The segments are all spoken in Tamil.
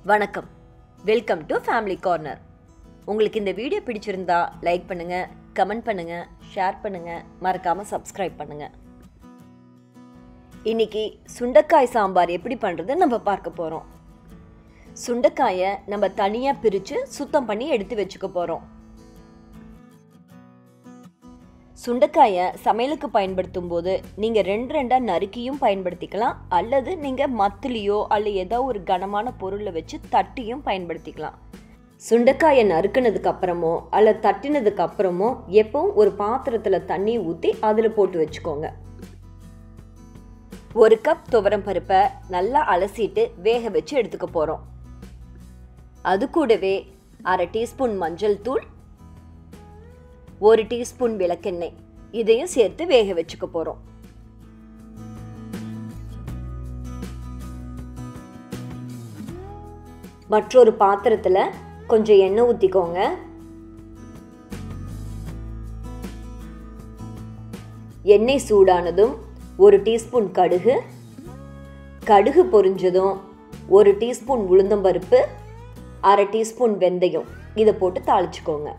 வணக்கம், வெல்கம் டு ஃபேமிலி கார்னர். உங்களுக்கு இந்த வீடியோ பிடிச்சிருந்தா லைக் பண்ணுங்கள், கமெண்ட் பண்ணுங்கள், ஷேர் பண்ணுங்கள், மறக்காமல் சப்ஸ்கிரைப் பண்ணுங்கள். இன்றைக்கி சுண்டைக்காய் சாம்பார் எப்படி பண்ணுறது நம்ம பார்க்க போகிறோம். சுண்டைக்காயை நம்ம தனியாக பிரித்து சுத்தம் பண்ணி எடுத்து வச்சுக்க போகிறோம். சுண்டைக்காயை சமையலுக்கு பயன்படுத்தும் போது நீங்கள் ரெண்டாக நறுக்கியும் பயன்படுத்திக்கலாம், அல்லது நீங்கள் மத்துலியோ அல்ல ஏதோ ஒரு கனமான பொருளை வச்சு தட்டியும் பயன்படுத்திக்கலாம். சுண்டைக்காயை நறுக்கினதுக்கு அப்புறமோ அல்ல தட்டினதுக்கு அப்புறமோ எப்பவும் ஒரு பாத்திரத்தில் தண்ணி ஊற்றி அதில் போட்டு வச்சுக்கோங்க. 1 கப் துவரம் பருப்பை நல்லா அலசிட்டு வேக வச்சு எடுத்துக்க போகிறோம். அது கூடவே 1/2 டீஸ்பூன் மஞ்சள் தூள், 1 டீஸ்பூன் விளக்கெண்ணெய் இதையும் சேர்த்து வேக வச்சுக்க போகிறோம். மற்றொரு பாத்திரத்தில் கொஞ்சம் எண்ணெய் ஊற்றிக்கோங்க. எண்ணெய் சூடானதும் 1 டீஸ்பூன் கடுகு, கடுகு பொரிஞ்சதும் 1 டீஸ்பூன் உளுந்தம்பருப்பு, 1/2 டீஸ்பூன் வெந்தயம் இதை போட்டு தாளிச்சுக்கோங்க.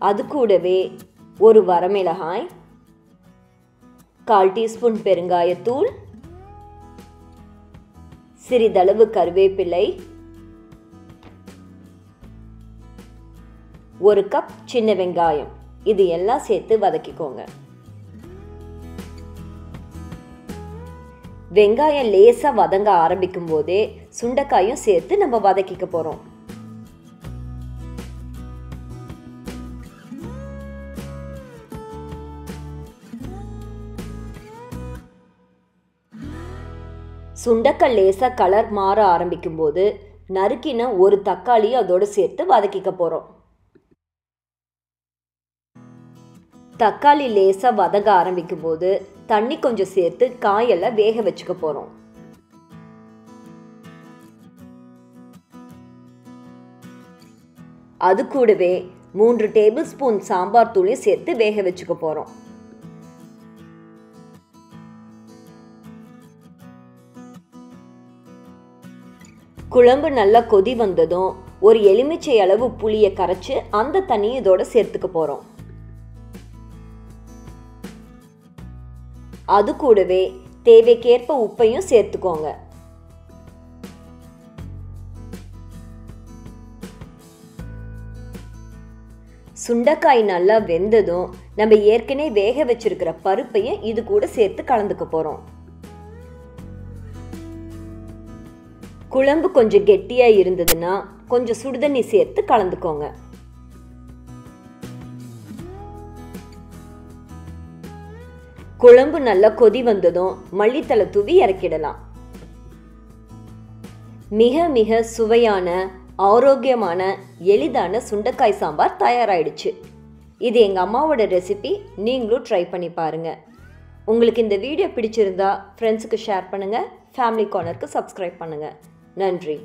அது கூடவே 1 வரமிளகாய், 1/4 டீஸ்பூன் பெருங்காயத்தூள், சிறிதளவு கருவேப்பிலை, 1 கப் சின்ன வெங்காயம் இது எல்லாம் சேர்த்து வதக்கிக்கோங்க. வெங்காயம் லேசாக வதங்க ஆரம்பிக்கும் போதே சுண்டைக்காயும் சேர்த்து நம்ம வதக்கிக்க போகிறோம். சுண்டைக்காய் லேசாக கலர் மாற ஆரம்பிக்கும் போது நறுக்கின 1 தக்காளி அதோடு சேர்த்து வதக்கிக்க போகிறோம். தக்காளி லேசாக வதங்க ஆரம்பிக்கும் போது தண்ணி கொஞ்சம் சேர்த்து காயெல்லாம் வேக வச்சுக்க போகிறோம். அது கூடவே 3 டேபிள் ஸ்பூன் சாம்பார் தூளையும் சேர்த்து வேக வச்சுக்க போகிறோம். குழம்பு நல்லா கொதி வந்ததும் 1 எலுமிச்சை அளவு புளியை கரைச்சி அந்த தண்ணியை இதோட சேர்த்துக்க போகிறோம். அது கூடவே தேவைக்கேற்ப உப்பையும் சேர்த்துக்கோங்க. சுண்டைக்காய் நல்லா வெந்ததும் நம்ம ஏற்கனவே வேக வச்சிருக்கிற பருப்பையும் இது கூட சேர்த்து கலந்துக்க போகிறோம். குழம்பு கொஞ்சம் கெட்டியாக இருந்ததுன்னா கொஞ்சம் சுடுதண்ணி சேர்த்து கலந்துக்கோங்க. குழம்பு நல்லா கொதி வந்ததும் மல்லித்தலை தூவி இறக்கிடலாம். மிக மிக சுவையான, ஆரோக்கியமான, எளிதான சுண்டைக்காய் சாம்பார் தயாராகிடுச்சு. இது எங்கள் அம்மாவோட ரெசிபி, நீங்களும் ட்ரை பண்ணி பாருங்கள். உங்களுக்கு இந்த வீடியோ பிடிச்சிருந்தா ஃப்ரெண்ட்ஸுக்கு ஷேர் பண்ணுங்கள், ஃபேமிலி கார்னருக்கு சப்ஸ்கிரைப் பண்ணுங்கள். நன்றி.